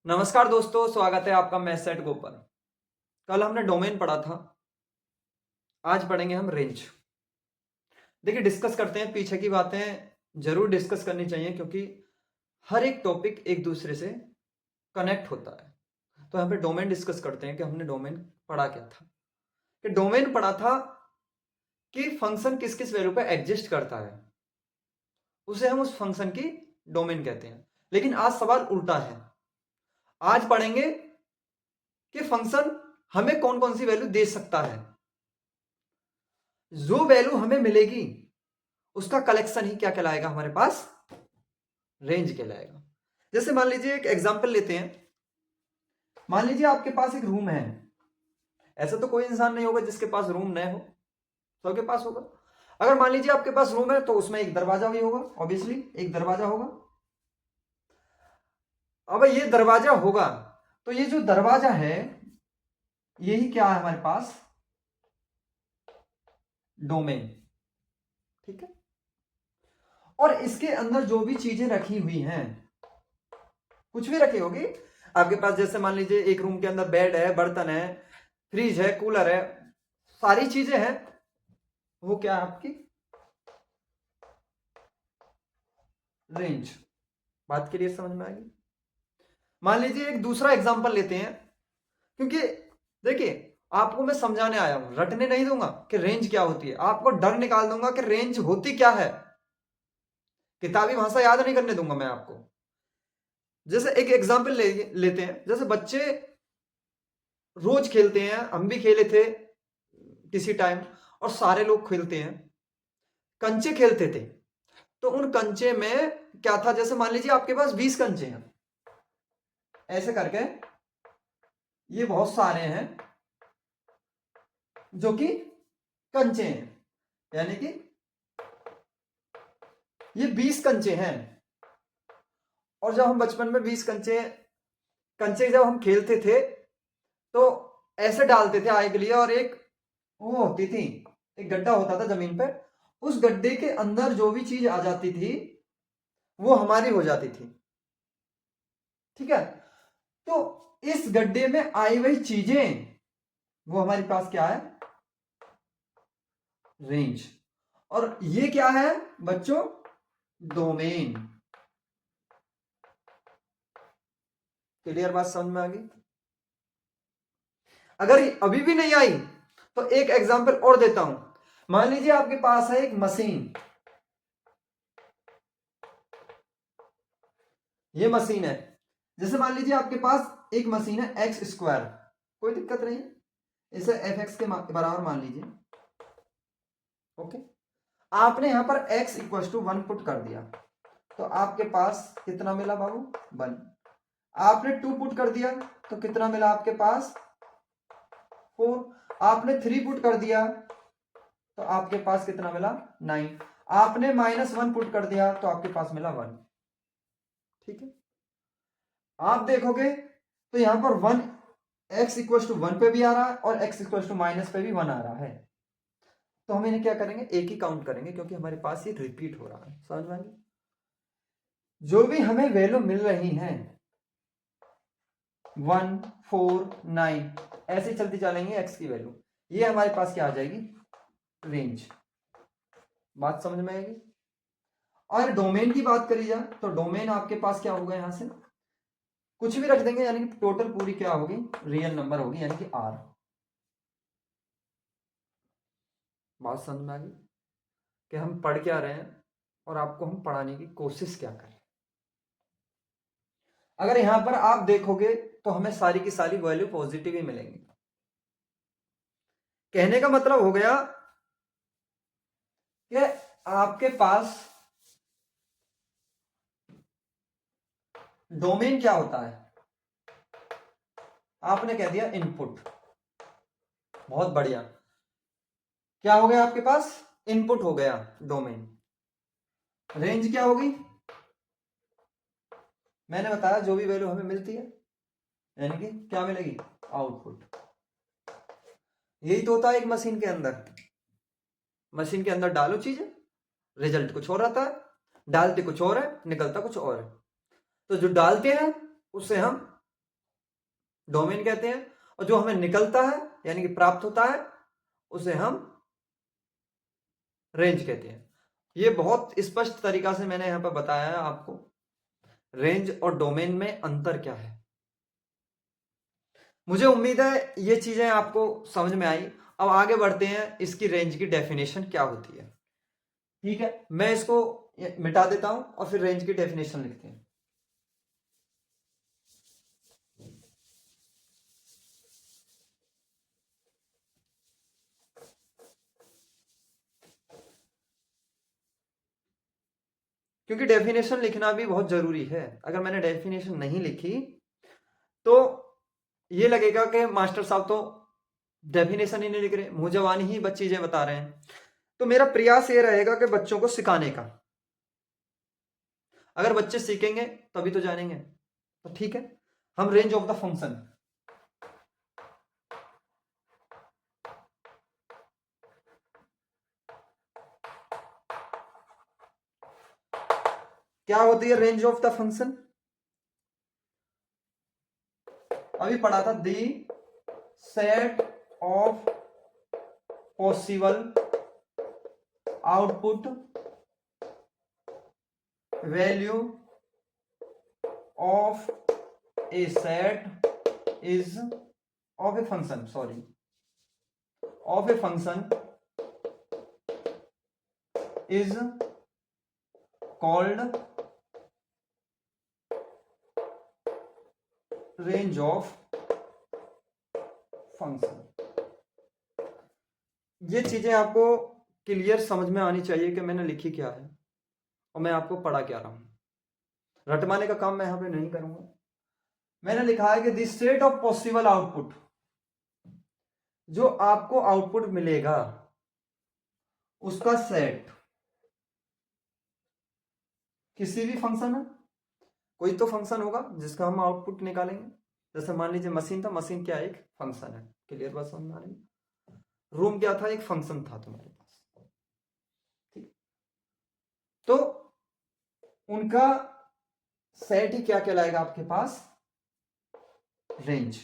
नमस्कार दोस्तों, स्वागत है आपका मैथ सेट गो पर। कल हमने डोमेन पढ़ा था, आज पढ़ेंगे हम रेंज। देखिए, डिस्कस करते हैं, पीछे की बातें जरूर डिस्कस करनी चाहिए क्योंकि हर एक टॉपिक एक दूसरे से कनेक्ट होता है। तो यहाँ पे डोमेन डिस्कस करते हैं कि हमने डोमेन पढ़ा क्या था। कि डोमेन पढ़ा था कि फंक्शन किस किस वैल्यू पे एग्जिस्ट करता है, उसे हम उस फंक्शन की डोमेन कहते हैं। लेकिन आज सवाल उल्टा है। आज पढ़ेंगे कि फंक्शन हमें कौन कौन सी वैल्यू दे सकता है। जो वैल्यू हमें मिलेगी उसका कलेक्शन ही क्या कहलाएगा, हमारे पास रेंज कहलाएगा। जैसे मान लीजिए एक एग्जांपल लेते हैं। मान लीजिए आपके पास एक रूम है। ऐसा तो कोई इंसान नहीं होगा जिसके पास रूम न हो, सबके पास होगा। अगर मान लीजिए आपके पास रूम है तो उसमें एक दरवाजा भी होगा, ऑब्वियसली एक दरवाजा होगा। अब ये दरवाजा होगा तो ये जो दरवाजा है यही क्या है हमारे पास, डोमेन। ठीक है। और इसके अंदर जो भी चीजें रखी हुई हैं, कुछ भी रखी होगी आपके पास, जैसे मान लीजिए एक रूम के अंदर बेड है, बर्तन है, फ्रिज है, कूलर है, सारी चीजें हैं, वो क्या है आपकी रेंज। बात के लिए समझ में आएगी। मान लीजिए एक दूसरा एग्जांपल लेते हैं, क्योंकि देखिए आपको मैं समझाने आया हूं, रटने नहीं दूंगा कि रेंज क्या होती है, आपको डर निकाल दूंगा कि रेंज होती क्या है। किताबी भाषा याद नहीं करने दूंगा मैं आपको। जैसे एक एग्जांपल लेते हैं, जैसे बच्चे रोज खेलते हैं, हम भी खेले थे किसी टाइम, और सारे लोग खेलते हैं, कंचे खेलते थे। तो उन कंचे में क्या था, जैसे मान लीजिए आपके पास 20 कंचे हैं, ऐसे करके ये बहुत सारे हैं जो कि कंचे हैं, यानी कि ये 20 कंचे हैं। और जब हम बचपन में 20 कंचे कंचे जब हम खेलते थे तो ऐसे डालते थे आए के लिए, और एक वो होती थी, एक गड्ढा होता था जमीन पे, उस गड्ढे के अंदर जो भी चीज आ जाती थी वो हमारी हो जाती थी। ठीक है। तो इस गड्ढे में आई हुई चीजें वो हमारे पास क्या है, रेंज। और ये क्या है बच्चों, डोमेन। क्लियर बात समझ में आ गई। अगर अभी भी नहीं आई तो एक एग्जांपल और देता हूं। मान लीजिए आपके पास है एक मशीन, ये मशीन है। जैसे मान लीजिए आपके पास एक मशीन है एक्स स्क्वायर, कोई दिक्कत नहीं है, इसे एफ एक्स के बराबर मान लीजिए। ओके। आपने यहां पर x इक्वल टू 1 पुट कर दिया तो आपके पास कितना मिला बाबू, 1। आपने 2 पुट कर दिया तो कितना मिला आपके पास, 4। आपने 3 पुट कर दिया तो आपके पास कितना मिला, 9। आपने -1 पुट कर दिया तो आपके पास मिला 1। ठीक है। आप देखोगे तो यहां पर 1 x इक्वल टू 1 पे भी आ रहा है और x इक्वल टू माइनस पे भी 1 आ रहा है। तो हम इन्हें क्या करेंगे, एक ही काउंट करेंगे क्योंकि हमारे पास ये रिपीट हो रहा है। समझ में आ गई। जो भी हमें वैल्यू मिल रही है 1, 4, 9 ऐसे चलती चलेंगे x की वैल्यू, ये हमारे पास क्या आ जाएगी, रेंज। बात समझ में आएगी। और डोमेन की बात करी जाए तो डोमेन आपके पास क्या होगा, यहां से कुछ भी रख देंगे, यानी कि टोटल पूरी क्या होगी, रियल नंबर होगी, यानी कि r। बात समझ में आ गई कि हम पढ़ क्या रहे हैं और आपको हम पढ़ाने की कोशिश क्या कर रहे हैं। अगर यहां पर आप देखोगे तो हमें सारी की सारी वैल्यू पॉजिटिव ही मिलेंगी। कहने का मतलब हो गया कि आपके पास डोमेन क्या होता है, आपने कह दिया इनपुट, बहुत बढ़िया। क्या हो गया आपके पास, इनपुट हो गया डोमेन। रेंज क्या होगी, मैंने बताया जो भी वैल्यू हमें मिलती है, यानी कि क्या मिलेगी, आउटपुट। यही तो होता है एक मशीन के अंदर। मशीन के अंदर डालो चीजें, रिजल्ट कुछ और आता है, डालते कुछ और है, निकलता कुछ और है। तो जो डालते हैं उससे हम डोमेन कहते हैं, और जो हमें निकलता है यानी कि प्राप्त होता है उसे हम रेंज कहते हैं। ये बहुत स्पष्ट तरीका से मैंने यहां पर बताया है आपको रेंज और डोमेन में अंतर क्या है। मुझे उम्मीद है ये चीजें आपको समझ में आई। अब आगे बढ़ते हैं, इसकी रेंज की डेफिनेशन क्या होती है। ठीक है, मैं इसको मिटा देता हूं और फिर रेंज की डेफिनेशन लिखते हैं। क्योंकि डेफिनेशन लिखना भी बहुत जरूरी है। अगर मैंने डेफिनेशन नहीं लिखी तो ये लगेगा कि मास्टर साहब तो डेफिनेशन ही नहीं लिख रहे, मुंह जबानी ही चीजें बता रहे हैं। तो मेरा प्रयास ये रहेगा कि बच्चों को सिखाने का। अगर बच्चे सीखेंगे तभी तो जानेंगे। तो ठीक है, हम रेंज ऑफ द फंक्शन, क्या होती है रेंज ऑफ द फंक्शन? अभी पढ़ा था, the set of possible output value of a set is of a function, sorry, of a function is called range of function. ये चीजें आपको क्लियर समझ में आनी चाहिए कि मैंने लिखी क्या है और मैं आपको पढ़ा क्या रहा हूं। रटवाने का काम मैं यहां पे नहीं करूंगा। मैंने लिखा है कि this set of possible output, जो आपको आउटपुट मिलेगा उसका सेट, किसी भी फंक्शन है, कोई तो फंक्शन होगा जिसका हम आउटपुट निकालेंगे। जैसे मान लीजिए मशीन था, मशीन क्या एक फंक्शन है। क्लियर बात समझ में आ रही? रूम क्या था, एक फंक्शन था तुम्हारे पास। ठीक, तो उनका सेट ही क्या कहलाएगा आपके पास, रेंज।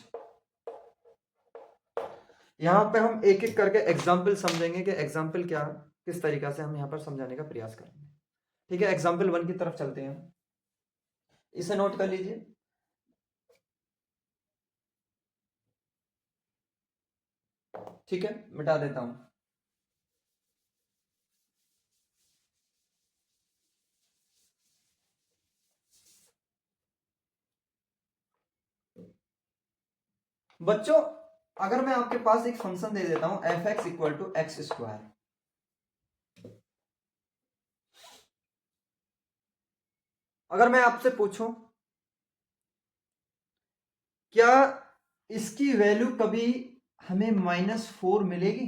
यहां पे हम एक एक करके एग्जाम्पल समझेंगे कि एग्जाम्पल क्या, किस तरीका से हम यहां पर समझाने का प्रयास करेंगे। ठीक है, एग्जाम्पल 1 की तरफ चलते हैं। इसे नोट कर लीजिए। ठीक है, मिटा देता हूं। बच्चों, अगर मैं आपके पास एक फंक्शन दे देता हूं f x equal to x square, अगर मैं आपसे पूछूं क्या इसकी वैल्यू कभी हमें -4 मिलेगी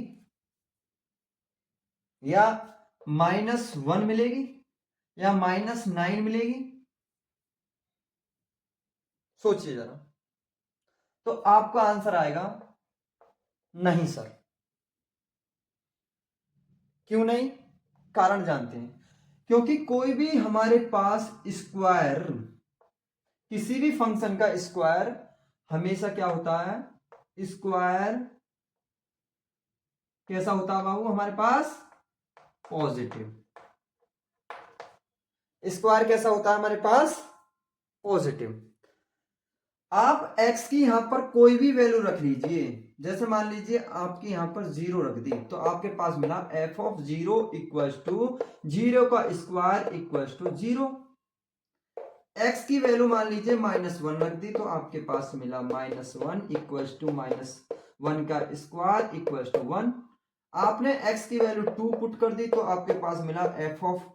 या -1 मिलेगी या -9 मिलेगी? सोचिए जरा। तो आपका आंसर आएगा नहीं सर। क्यों नहीं? कारण जानते हैं। क्योंकि कोई भी हमारे पास स्क्वायर, किसी भी फंक्शन का स्क्वायर हमेशा क्या होता है, स्क्वायर कैसा होता है बाबू हमारे पास, पॉजिटिव। स्क्वायर कैसा होता है हमारे पास, पॉजिटिव। आप x की यहां पर कोई भी वैल्यू रख लीजिए, जैसे मान लीजिए आपकी यहां पर 0 रख दी, तो आपके पास मिला f ऑफ 0 इक्वल्स टू 0 का स्क्वायर इक्वल्स टू 0। x की वैल्यू मान लीजिए -1 रख दी, तो आपके पास मिला -1 इक्वल्स टू -1 का स्क्वायर इक्वल्स टू 1। आपने x की वैल्यू 2 पुट कर दी, तो आपके पास मिला f ऑफ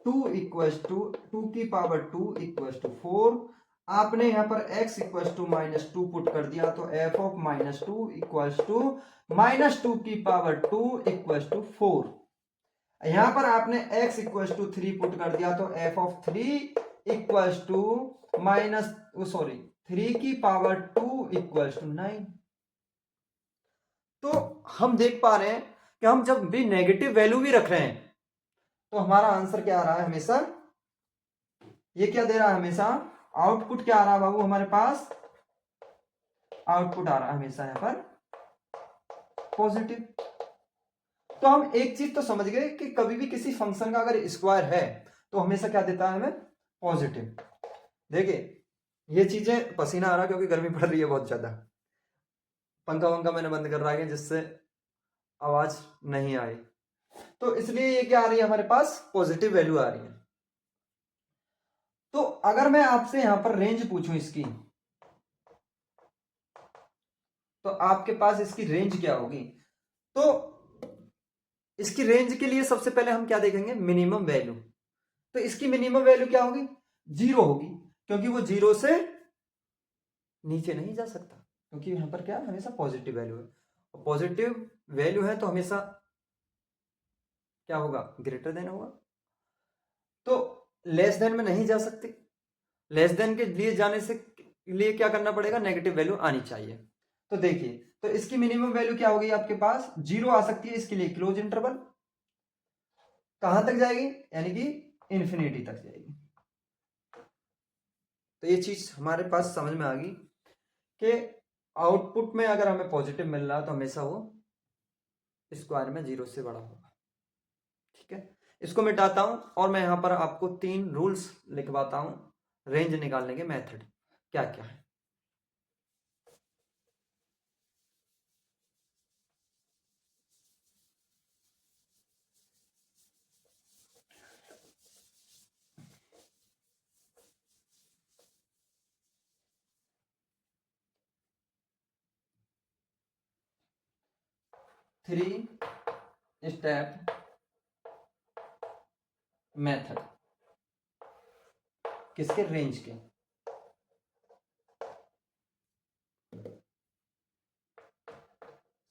2 इक्वल्स टू 2 की पावर 2 इक्वल्स टू 4। आपने यहां पर x इक्वल्स टू -2 पुट कर दिया, तो f ऑफ -2 इक्वल्स टू -2 की पावर 2 इक्वल्स टू 4। यहां पर आपने x इक्वल्स टू 3 पुट कर दिया, तो f ऑफ 3 इक्वल्स टू -3 की पावर 2 इक्वल्स टू 9। तो हम देख पा रहे हैं कि हम जब भी नेगेटिव वैल्यू भी रख रहे हैं तो हमारा आंसर क्या आ रहा है हमेशा, ये क्या दे रहा है हमेशा, आउटपुट क्या आ रहा है बाबू हमारे पास, आउटपुट आ रहा है हमेशा यहाँ पर पॉजिटिव। तो हम एक चीज तो समझ गए कि कभी भी किसी फंक्शन का अगर स्क्वायर है तो हमेशा क्या देता है हमें, पॉजिटिव। देखिए ये चीजें, पसीना आ रहा क्योंकि गर्मी पड़ रही है बहुत ज्यादा, पंखा वंखा मैंने बंद कर रहा है जिससे आवाज नहीं आए, तो इसलिए ये क्या आ रही है हमारे पास, पॉजिटिव वैल्यू आ रही है। तो अगर मैं आपसे यहां पर रेंज पूछूं इसकी, तो आपके पास इसकी रेंज क्या होगी? तो इसकी रेंज के लिए सबसे पहले हम क्या देखेंगे, मिनिमम वैल्यू। तो इसकी मिनिमम वैल्यू क्या होगी, 0 होगी, क्योंकि वो 0 से नीचे नहीं जा सकता, क्योंकि यहां पर क्या हमेशा पॉजिटिव वैल्यू है। पॉजिटिव वैल्यू है तो हमेशा क्या होगा, ग्रेटर देन होगा। तो लेस देन में नहीं जा सकते, लेस देन के लिए जाने से लिए क्या करना पड़ेगा, नेगेटिव वैल्यू आनी चाहिए। तो देखिए, तो इसकी मिनिमम वैल्यू क्या होगी आपके पास, 0 आ सकती है, इसके लिए क्लोज इंटरवल कहां तक जाएगी, यानी कि इंफिनिटी तक जाएगी। तो ये चीज हमारे पास समझ में आ गई कि आउटपुट में अगर हमें पॉजिटिव मिल रहा है तो हमेशा वो स्क्वायर में 0 से बड़ा होगा। ठीक है, इसको मिटाता हूं और मैं यहां पर आपको 3 रूल्स लिखवाता हूं रेंज निकालने के मेथड क्या क्या है। थ्री स्टेप मेथड किसके, रेंज के।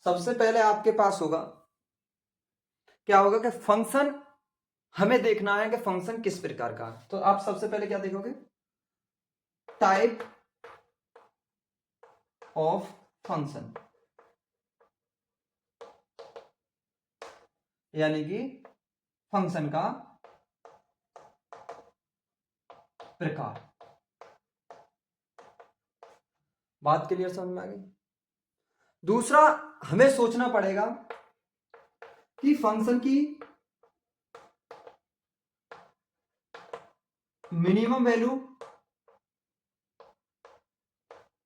सबसे पहले आपके पास होगा क्या होगा कि फंक्शन हमें देखना है कि फंक्शन किस प्रकार का है। तो आप सबसे पहले क्या देखोगे, टाइप ऑफ फंक्शन, यानी कि फंक्शन का प्रकार। बात क्लियर समझ में आ गई। दूसरा हमें सोचना पड़ेगा कि फंक्शन की मिनिमम वैल्यू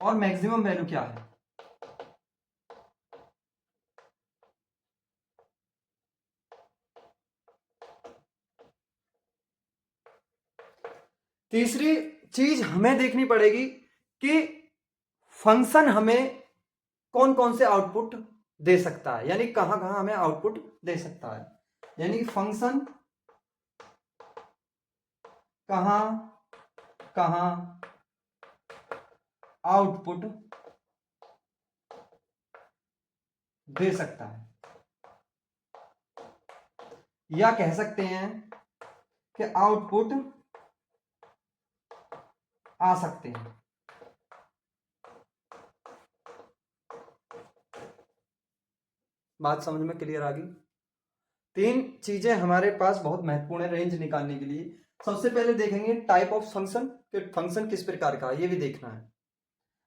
और मैक्सिमम वैल्यू क्या है। तीसरी चीज हमें देखनी पड़ेगी कि फंक्शन हमें कौन कौन से आउटपुट दे सकता है, यानी कहां कहां हमें आउटपुट दे सकता है, यानी कि फंक्शन कहां कहां आउटपुट दे सकता है, या कह सकते हैं कि आउटपुट आ सकते हैं। बात समझ में क्लियर आ गई। 3 चीजें हमारे पास बहुत महत्वपूर्ण है रेंज निकालने के लिए। सबसे पहले देखेंगे टाइप ऑफ फंक्शन, कि फंक्शन किस प्रकार का है, ये भी देखना है।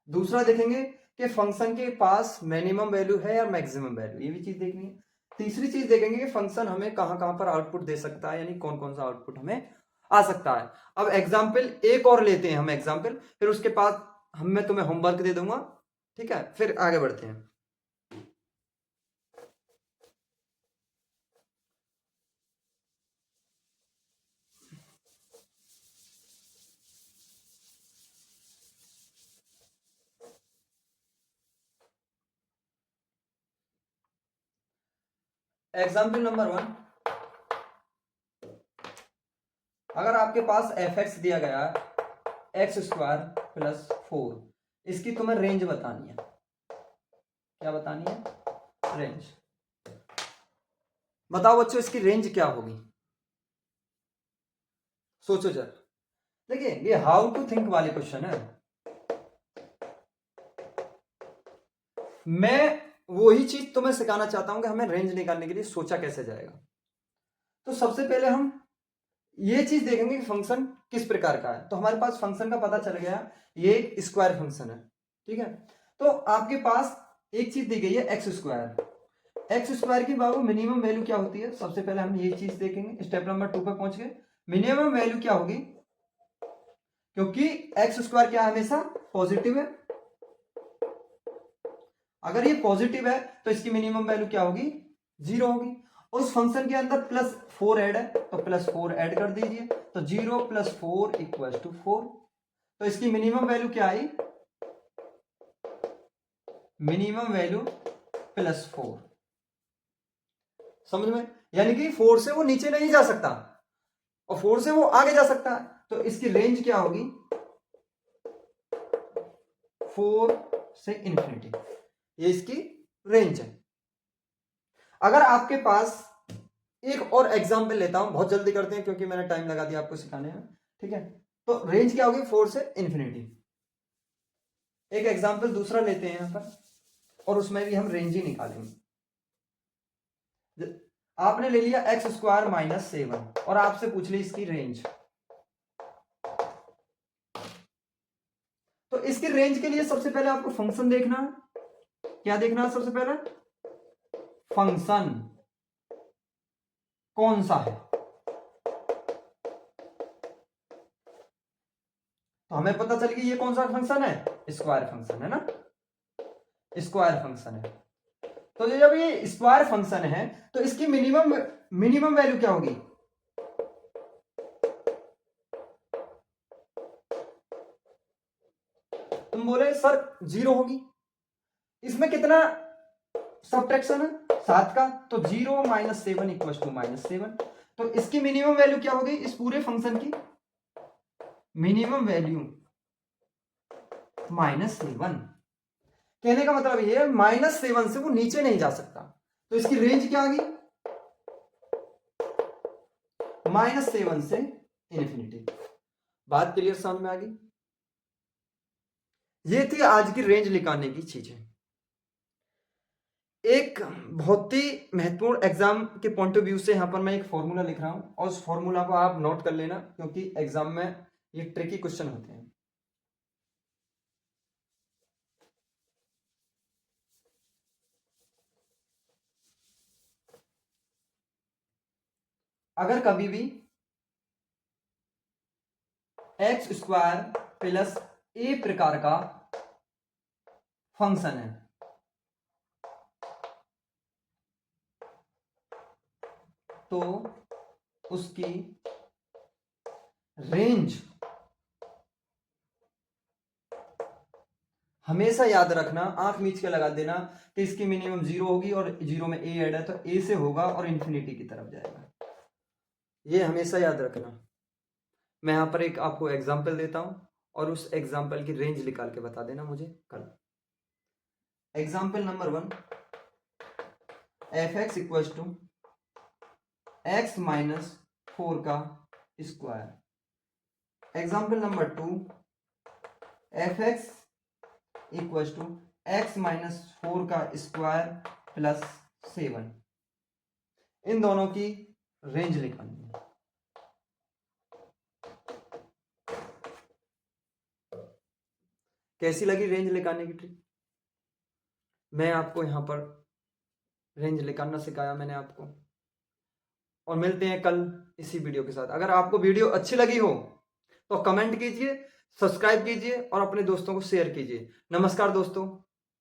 दूसरा देखेंगे कि फंक्शन के पास मिनिमम वैल्यू है या मैक्सिमम वैल्यू, ये भी चीज देखनी है। तीसरी चीज देखेंगे कि फंक्शन हमें कहां कहां पर आउटपुट दे सकता है, यानी कौन कौन सा आउटपुट हमें आ सकता है। अब एग्जाम्पल एक और लेते हैं हम एग्जाम्पल, फिर उसके बाद मैं तुम्हें होमवर्क दे दूंगा, ठीक है, फिर आगे बढ़ते हैं। एग्जाम्पल नंबर 1, अगर आपके पास एफ एक्स दिया गया है x² + 4, इसकी तुम्हें रेंज बतानी है। क्या बतानी है, रेंज। बताओ बच्चों इसकी रेंज क्या होगी, सोचो जरा। देखिए ये हाउ टू थिंक वाले क्वेश्चन है, मैं वही चीज तुम्हें सिखाना चाहता हूं कि हमें रेंज निकालने के लिए सोचा कैसे जाएगा। तो सबसे पहले हम ये चीज देखेंगे कि फंक्शन किस प्रकार का है। तो हमारे पास फंक्शन का पता चल गया, ये एक स्क्वायर फंक्शन है, ठीक है। तो आपके पास एक चीज दी गई है एक्स स्क्वायर की बाबू मिनिमम वैल्यू क्या होती है, सबसे पहले हम ये चीज देखेंगे। स्टेप नंबर 2 पर पहुंच गए। मिनिमम वैल्यू क्या होगी, क्योंकि एक्स स्क्वायर क्या हमेशा पॉजिटिव है, अगर ये पॉजिटिव है तो इसकी मिनिमम वैल्यू क्या होगी, 0 होगी। उस फंक्शन के अंदर +4 ऐड है तो +4 ऐड कर दीजिए, तो 0 + 4 = 4। तो इसकी मिनिमम वैल्यू क्या आई, मिनिमम वैल्यू +4। समझ में, यानी कि 4 से वो नीचे नहीं जा सकता और 4 से वो आगे जा सकता है, तो इसकी रेंज क्या होगी, 4 से इन्फिनिटी, ये इसकी रेंज है। अगर आपके पास एक और एग्जांपल लेता हूं, बहुत जल्दी करते हैं क्योंकि मैंने टाइम लगा दिया आपको सिखाने में, ठीक है। तो रेंज क्या होगी, 4 से इन्फिनिटी। एक एग्जांपल दूसरा लेते हैं यहां पर और उसमें भी हम रेंज ही निकालेंगे। आपने ले लिया x² - 7 और आपसे पूछ ली इसकी रेंज, तो इसकी रेंज के लिए सबसे पहले आपको फंक्शन देखना है। क्या देखना है सबसे पहले, फंक्शन कौन सा है। तो हमें पता चल गया ये कौन सा फंक्शन है, स्क्वायर फंक्शन है ना, स्क्वायर फंक्शन है। तो जब ये स्क्वायर फंक्शन है तो इसकी मिनिमम वैल्यू क्या होगी, तुम बोले सर 0 होगी। इसमें कितना सब्ट्रैक्शन है, 7 का, तो 0 - 7 = -7। तो इसकी मिनिमम वैल्यू क्या होगी, इस पूरे फंक्शन की मिनिमम वैल्यू -7। कहने का मतलब ये -7 से वो नीचे नहीं जा सकता, तो इसकी रेंज क्या आ गई, -7 से इन्फिनिटी। बात क्लियर समझ में आ गई। ये थी आज की रेंज निकालने की चीजें। एक बहुत ही महत्वपूर्ण एग्जाम के पॉइंट ऑफ व्यू से यहां पर मैं एक फॉर्मूला लिख रहा हूं और उस फॉर्मूला को आप नोट कर लेना, क्योंकि एग्जाम में ये ट्रिकी क्वेश्चन होते हैं। अगर कभी भी x² + a प्रकार का फंक्शन है तो उसकी रेंज हमेशा याद रखना, आंख मीच के लगा देना कि इसकी मिनिमम 0 होगी और 0 में a ऐड है तो a से होगा और इन्फिनिटी की तरफ जाएगा, ये हमेशा याद रखना। मैं यहां पर एक आपको एग्जांपल देता हूं और उस एग्जांपल की रेंज निकाल के बता देना मुझे कल। एग्जांपल नंबर 1, fx = x - 4 का square. Example number 2, fx = x - 4 का स्क्वायर + 7। इन दोनों की रेंज निकालनी है। कैसी लगी रेंज निकालने की ट्रिक, मैं आपको यहां पर रेंज निकालना सिखाया मैंने आपको, और मिलते हैं कल इसी वीडियो के साथ। अगर आपको वीडियो अच्छी लगी हो तो कमेंट कीजिए, सब्सक्राइब कीजिए और अपने दोस्तों को शेयर कीजिए। नमस्कार दोस्तों।